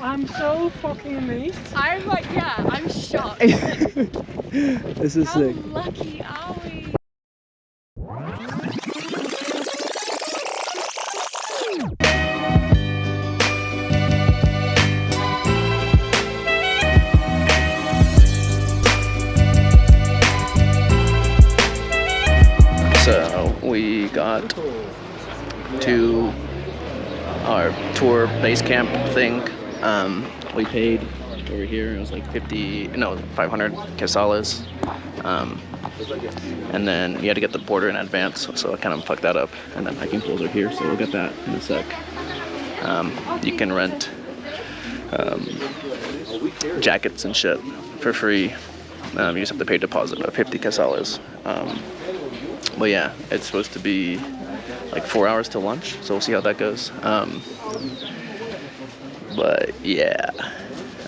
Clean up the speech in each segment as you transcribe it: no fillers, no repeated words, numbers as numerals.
I'm so fucking amazed. I'm like, yeah, I'm shocked. This is sick. How lucky are we? So we got to our tour base camp thing. We paid over here. It was like 500 quetzales. And then you had to get the border in advance, so I kind of fucked that up. And then hiking poles are here, so we'll get that in a sec. You can rent jackets and shit for free. You just have to pay a deposit of 50 quetzales. But yeah, it's supposed to be like 4 hours till lunch, so we'll see how that goes. But yeah,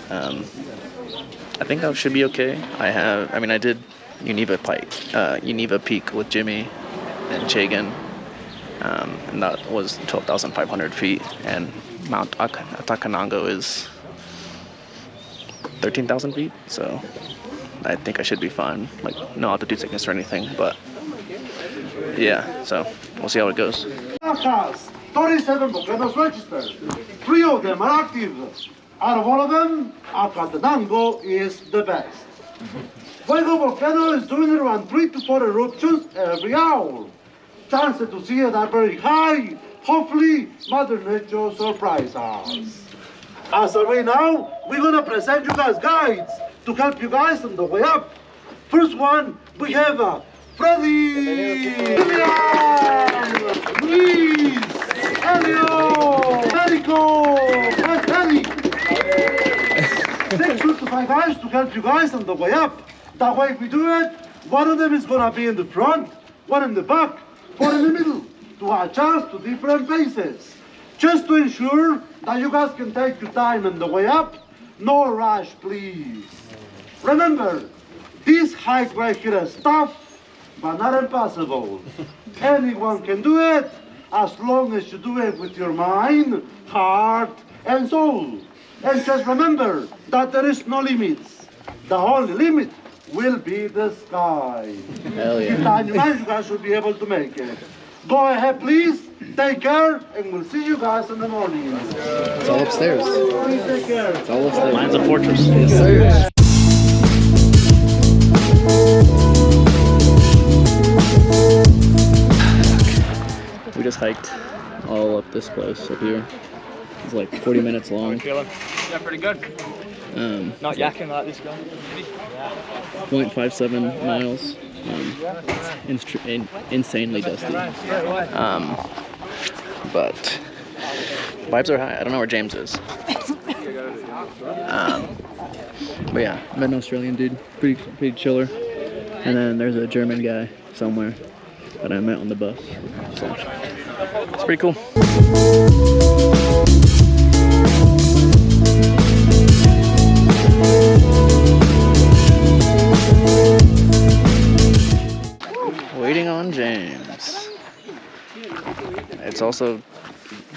I think I should be okay. I did Univa Peak with Jimmy and Chagan, and that was 12,500 feet, and Mount Acatenango is 13,000 feet, so I think I should be fine. Like, no altitude sickness or anything, but yeah, so we'll see how it goes. 37 volcanoes registered. 3 of them are active. Out of all of them, Acatenango is the best. Fuego volcano is doing around 3 to 4 eruptions every hour. Chances to see it are very high. Hopefully, Mother Nature surprise us. As of right now, we're gonna present you guys guides to help you guys on the way up. First one, we have Freddy, Luis, Elio, Erico, and Teddy. 6 to 5 guys to help you guys on the way up. That way, if we do it, one of them is gonna be in the front, one in the back, one in the middle, to adjust to different paces. Just to ensure that you guys can take your time on the way up. No rush, please. Remember, this hike right here is tough, but not impossible. Anyone can do it, as long as you do it with your mind, heart, and soul. And just remember that there is no limits. The only limit will be the sky. Hell yeah. You guys should be able to make it. Go ahead, please. Take care, and we'll see you guys in the morning. It's all upstairs. Take care. It's all upstairs. Mine's a fortress. Yes, sir. We just hiked all up this place up here. It's like 40 minutes long. Yeah, pretty good. Not yakking like this guy. 0.57 miles. Insanely dusty. But vibes are high. I don't know where James is. But yeah, met an Australian dude, pretty chiller. And then there's a German guy somewhere that I met on the bus. So it's pretty cool. Waiting on James. It's also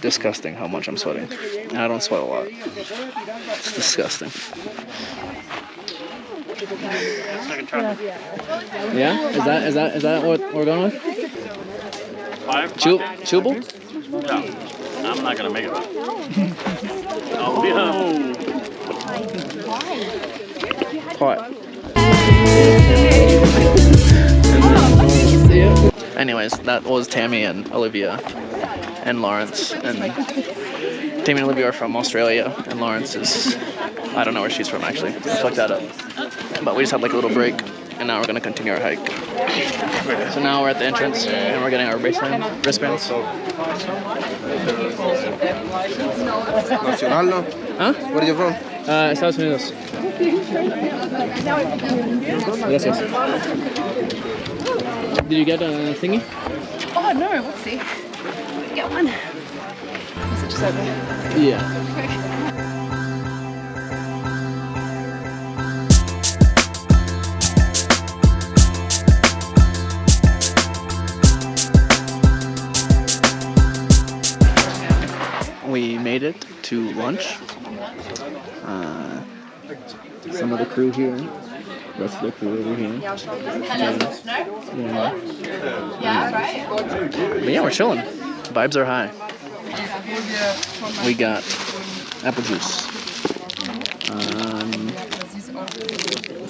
disgusting how much I'm sweating. And I don't sweat a lot. It's disgusting. Yeah? Is that what we're going with? Chewable? No, I'm not gonna make it. I'll be home. Hot. Anyways, that was Tammy and Olivia and Lawrence. And Tammy and Olivia are from Australia, and Lawrence is, I don't know where she's from actually. I fucked that up. But we just had like a little break, and now we're gonna continue our hike. So now we're at the entrance, and we're getting our wristbands. Nacional, no? Huh? Where are you from? Estados Unidos. Gracias. Did you get a thingy? Oh no, let's see. Get one. Is it just over here? Yeah. We made it to lunch. Some of the crew here. Rest of the crew over here. But yeah, we're chilling. Vibes are high. We got apple juice.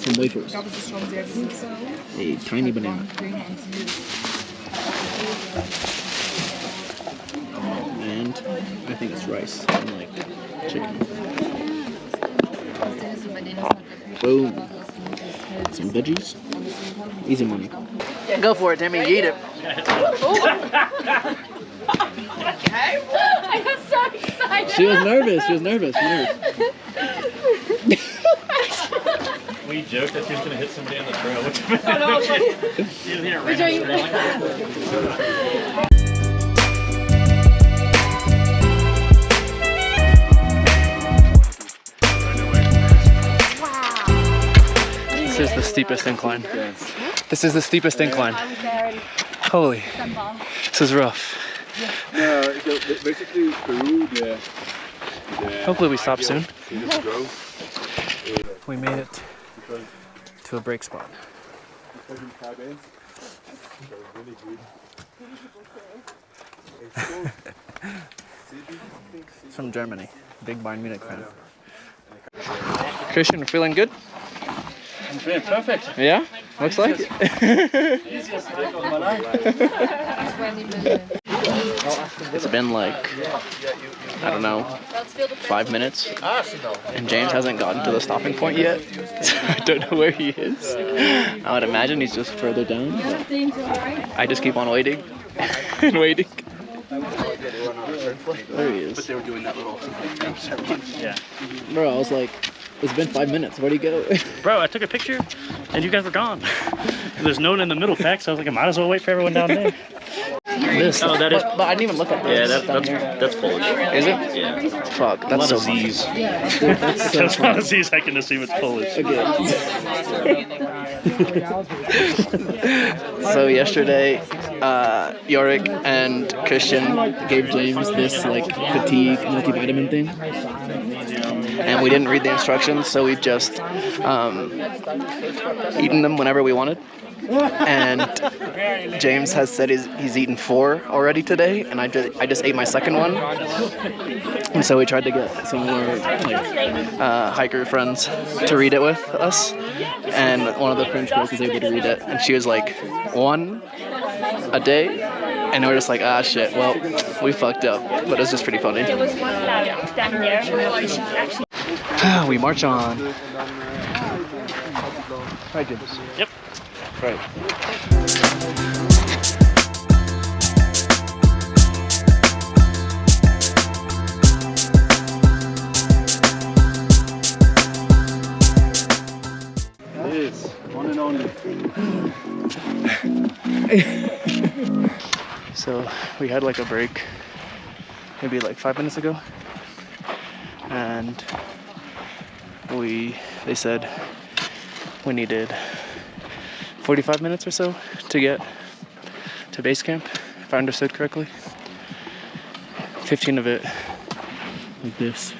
Some wafers. A tiny banana. And I think it's rice and like chicken. Boom. Some veggies. Easy money. Go for it, Timmy. Eat it. I got so excited. She was nervous. We joked that she was going to hit somebody on the trail. Which she didn't hit a random This is the steepest incline. This is the steepest incline. Holy. This is rough. Basically, Peru, Hopefully we stop soon. We made it to a break spot. It's from Germany. Big Bayern Munich fan. Christian, feeling good? I'm feeling perfect. Yeah? Looks like it. Easiest day of my life. It's been like, I don't know, 5 minutes, and James hasn't gotten to the stopping point yet. So I don't know where he is. I would imagine he's just further down. I just keep on waiting and waiting. There he is. But they were doing that little yeah. Bro, I was like, it's been 5 minutes. Where'd he go? Bro, I took a picture and you guys were gone. There's no one in the middle pack, so I was like, I might as well wait for everyone down there. This. Oh, that is. But I didn't even look at this. Yeah, that's Polish. Is it? Yeah. Fuck, that's so funny. Z's. That's so That's funny. not a Z's, I can assume it's Polish. So yesterday, Yorick and Christian gave James this like fatigue multivitamin thing, and we didn't read the instructions, so we just eaten them whenever we wanted. And James has said he's eaten 4 already today, and I just ate my second one. And so we tried to get some more like hiker friends to read it with us, and one of the French girls was able to read it, and she was like 1 a day, and we're just like, ah shit, well we fucked up, but it's just pretty funny. We march on. Right, James. Yep. Right. Yes, one and only. So we had like a break maybe like 5 minutes ago, and they said we needed 45 minutes or so to get to base camp, if I understood correctly. 15 of it like this,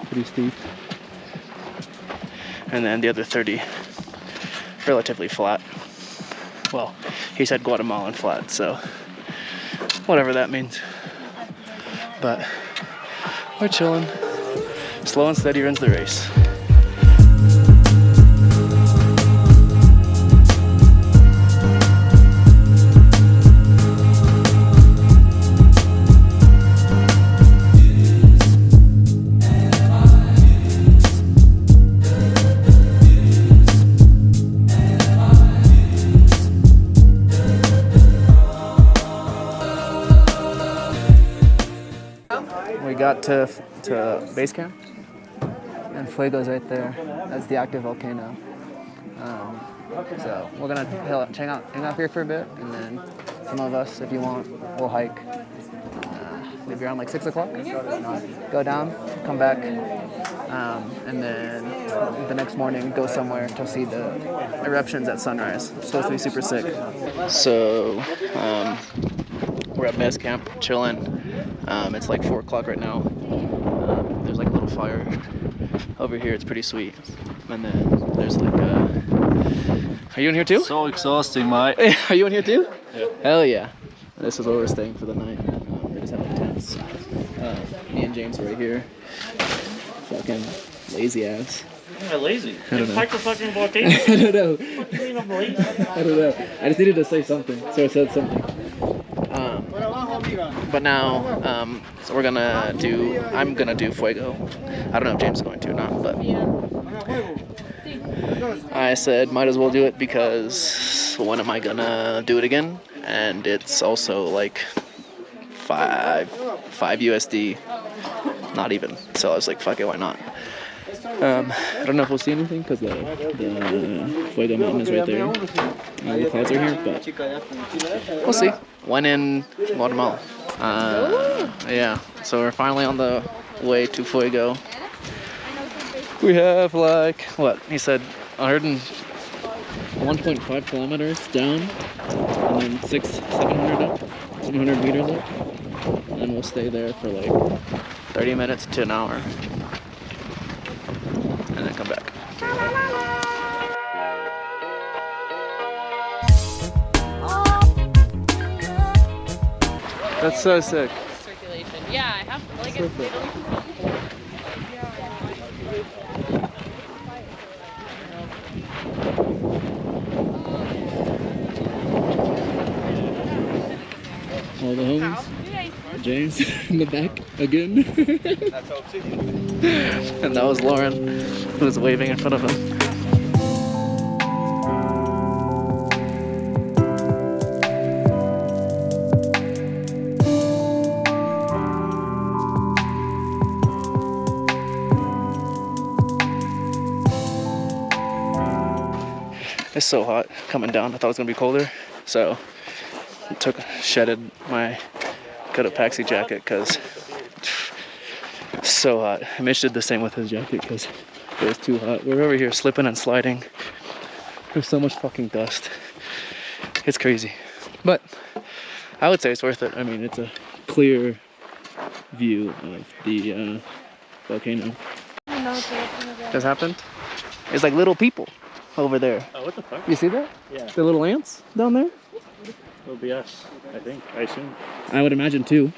pretty steep, and then the other 30 relatively flat. Well, he said Guatemalan flat, so whatever that means. But we're chilling. Slow and steady runs the race. We got to base camp, and Fuego's right there. That's the active volcano. So we're gonna hang out here for a bit, and then some of us, if you want, will hike. Maybe around like 6 o'clock. Go down, come back, and then the next morning go somewhere to see the eruptions at sunrise. It's supposed to be super sick. So we're at base camp, chilling. It's like 4 o'clock right now. There's like a little fire over here. It's pretty sweet. And then there's like are you in here too? So exhausting, mate. Are you in here too? Yeah. Hell yeah. This is where we're staying for the night. We just have like tents. Me and James are right here. Fucking lazy ass. I'm lazy. I don't It's know. like the fucking volcano. I don't know. What do you mean I'm lazy? I don't know. I just needed to say something, so I said something. But now, so I'm gonna do Fuego. I don't know if James is going to or not, but I said might as well do it because when am I gonna do it again? And it's also like five USD, not even. So I was like, fuck it, why not? I don't know if we'll see anything because the Fuego mountain is right there. The clouds are here, but we'll see. When in Guatemala. Yeah, so we're finally on the way to Fuego. We have like, what? He said 1.5 kilometers down, and then 700 meters up. And then we'll stay there for like 30 minutes to an hour. And then come back. That's so sick. Circulation. Yeah, I have like So it's sick. All the homies. James in the back again. And that was Lauren, who was waving in front of him. It's so hot coming down. I thought it was gonna be colder, so I shedded my Cotopaxi jacket because it's so hot. Mitch did the same with his jacket because it was too hot. We're over here slipping and sliding. There's so much fucking dust. It's crazy, but I would say it's worth it. I mean, it's a clear view of the volcano. This happened. It's like little people over there. Oh, what the fuck? You see that? Yeah. The little ants down there? It'll be us, I think. I assume. I would imagine too.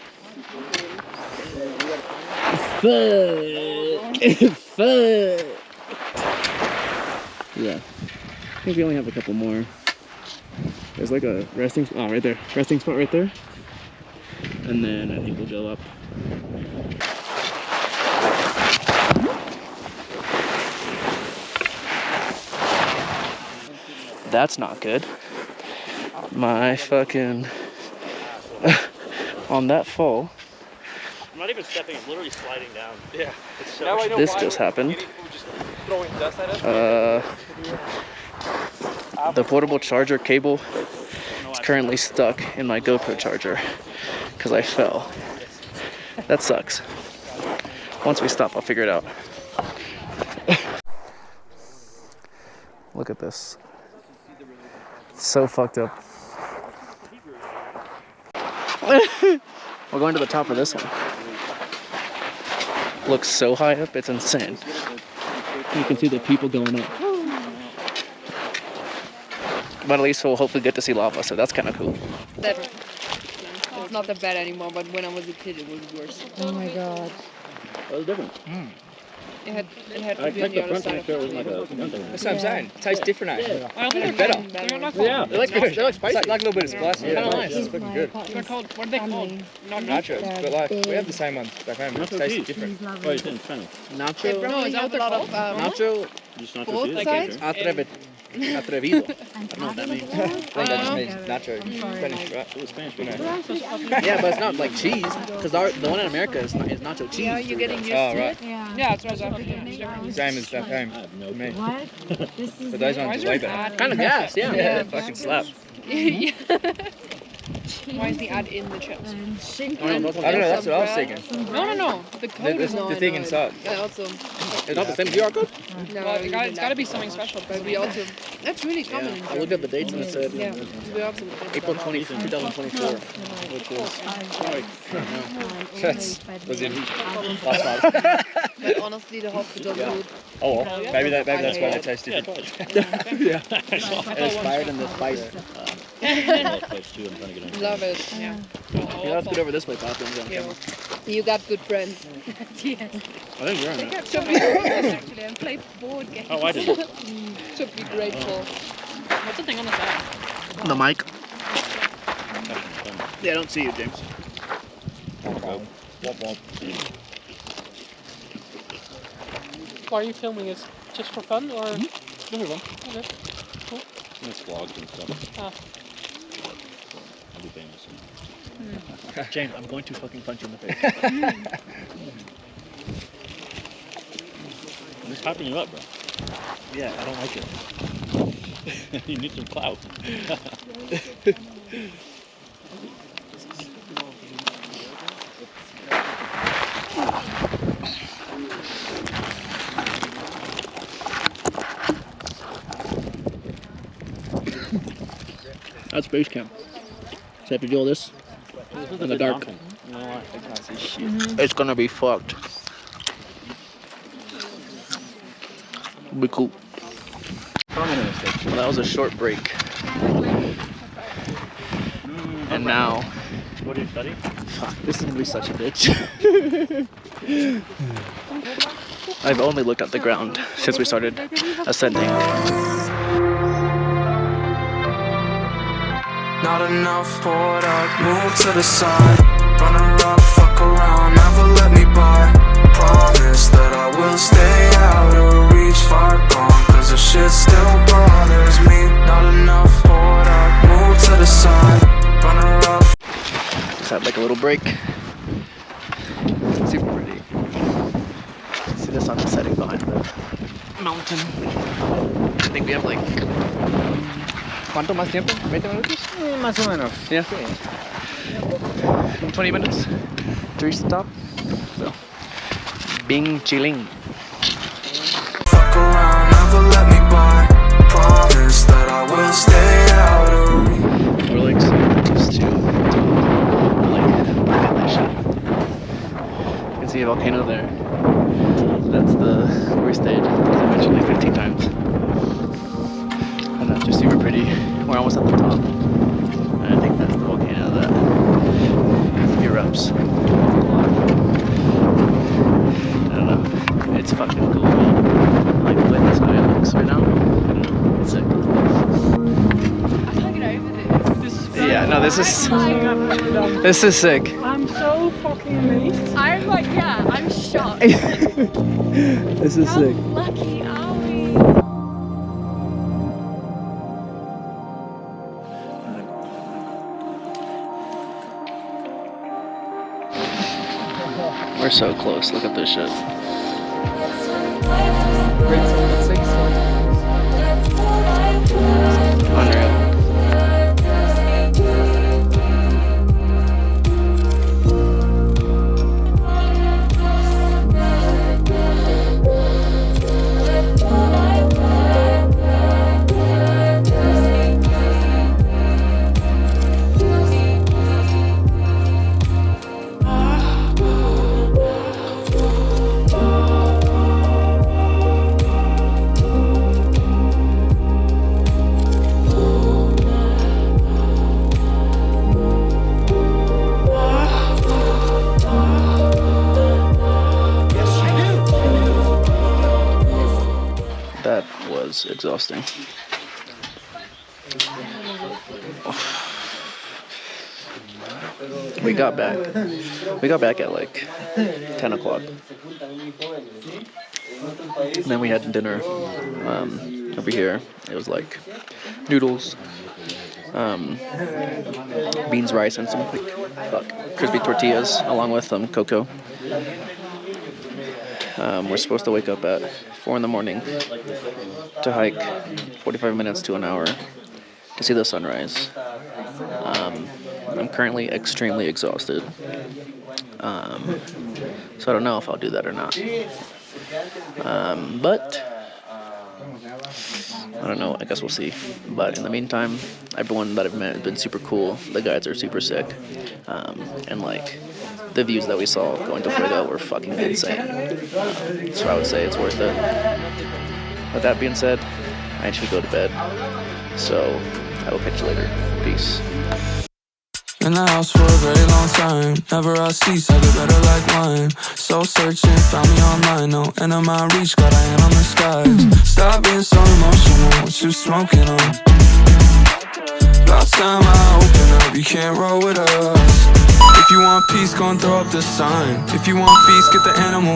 Fuck! Fuck! Yeah. I think we only have a couple more. There's like a resting spot. Oh, right there. Resting spot right there. And then I think we'll go up. That's not good. My fucking... on that fall. I'm not even stepping, I'm literally sliding down. Yeah. It's so This just happened. The portable charger cable is currently stuck in my GoPro charger because I fell. That sucks. Once we stop, I'll figure it out. Look at this. It's so fucked up. We're going to the top of this one. Looks so high up, it's insane. You can see the people going up. But at least we'll hopefully get to see lava, so that's kind of cool. It's not that bad anymore, but when I was a kid, it was worse. Oh my god. That was different. It had I to be on think the the other front side. connector was like a... That's what I'm saying. It tastes different, actually. I don't think Better. they're not Yeah. They like spicy. It's like a little bit of spice. Yeah. Kind of nice. It's fucking good. They're called, what are they called? Not Nachos, but like we have the same ones back home. It Nacho tastes cheese. different. Oh, you didn't Spanish. Nacho. No, is that what they're called? Nacho Just nacho Both cheese? sides? Okay. atrevido. I don't know what that means. I think that just means nacho. Spanish, right? It was Spanish, wasn't it? Yeah, but it's not like cheese, because the one in America is nacho cheese. Yeah, you're getting used Oh, to right. it. Yeah, that's what I was after. Same as back home. I have no For me. What? This is But those Why ones is are way there better. bad? Kind of gas, yeah. Yeah, fucking slap. Yeah. Why is the ad in the chips? I don't know, that's what I was thinking. No. The code is not. The thing inside. Also, It's not the same QR code? no, it's got to be something special. But we also, that's really common. I looked at the dates and it said Yeah, we also. April 20th, 2024, which was Was in But honestly, the hospital food. Oh, well, maybe that's why they taste different. it expired in the spice. Love it. Yeah. Yeah, let's get over this way, Pop. You got good friends. Yes. I think you're on it. Should be actually and play board games. Oh, I did. Should be grateful. What's the thing on the side? The mic. Yeah, I don't see you, James. Why are you filming it? Just for fun or? No, you're wrong. Okay. Cool. It's vlogs and stuff. Ah. I'll be famous. James, I'm going to fucking punch you in the face. I'm just hyping you up, bro. Yeah, I don't like it. You need some clout. That's base camp. So I have to do all this in the dark. You know what? I can't see shit. It's gonna be fucked. Be cool. Well, that was a short break. And now, What do you study? fuck, this is gonna be such a bitch. I've only looked at the ground since we started ascending. Not enough, poured up, move to the side. Runner up, fuck around, never let me by. Promise that I will stay out of reach, far gone, cause the shit still bothers me. Not enough, poured up, move to the side. Runner up. Just had like a little break. Super pretty. See the sun setting behind the mountain. I think we have like... ¿Cuánto más tiempo? ¿20 minutos? Más o menos. Yeah. 20 minutes to reach the top. So, being chilling. Fuck around, never let me by. Promise that I will stay out of reach. We're like so close to like, look at that shit. You can see a volcano there. That's where we stayed. As I mentioned like 15 times. And that's just super pretty. We're almost at the top. And I think that's the volcano that erupts. I don't know. It's fucking cool. I like the way the sky looks right now. It's sick. I can't get over this. Yeah, no, this is sick. I'm so fucking amazed. I'm like, yeah, I'm shocked. This is How sick. lucky are we? We're so close. Look at this shit. Unreal. That was exhausting. We got back at like 10 o'clock. And then we had dinner over here. It was like noodles, beans, rice, and some crispy tortillas along with cocoa. We're supposed to wake up at 4 in the morning to hike 45 minutes to an hour to see the sunrise. I'm currently extremely exhausted. So I don't know if I'll do that or not. But I don't know. I guess we'll see. But in the meantime, everyone that I've met has been super cool. The guides are super sick. And like the views that we saw going to Fuego were fucking insane. So I would say it's worth it. With that being said, I actually go to bed. So I will catch you later. Peace. In the house for a very long time. Never I cease, I get better like wine. Soul searching, found me online. No end of my reach, got a hand on the skies. Stop being so emotional, what you smoking on? About time I open up, you can't roll with us. If you want peace, go and throw up the sign. If you want feast, get the animal.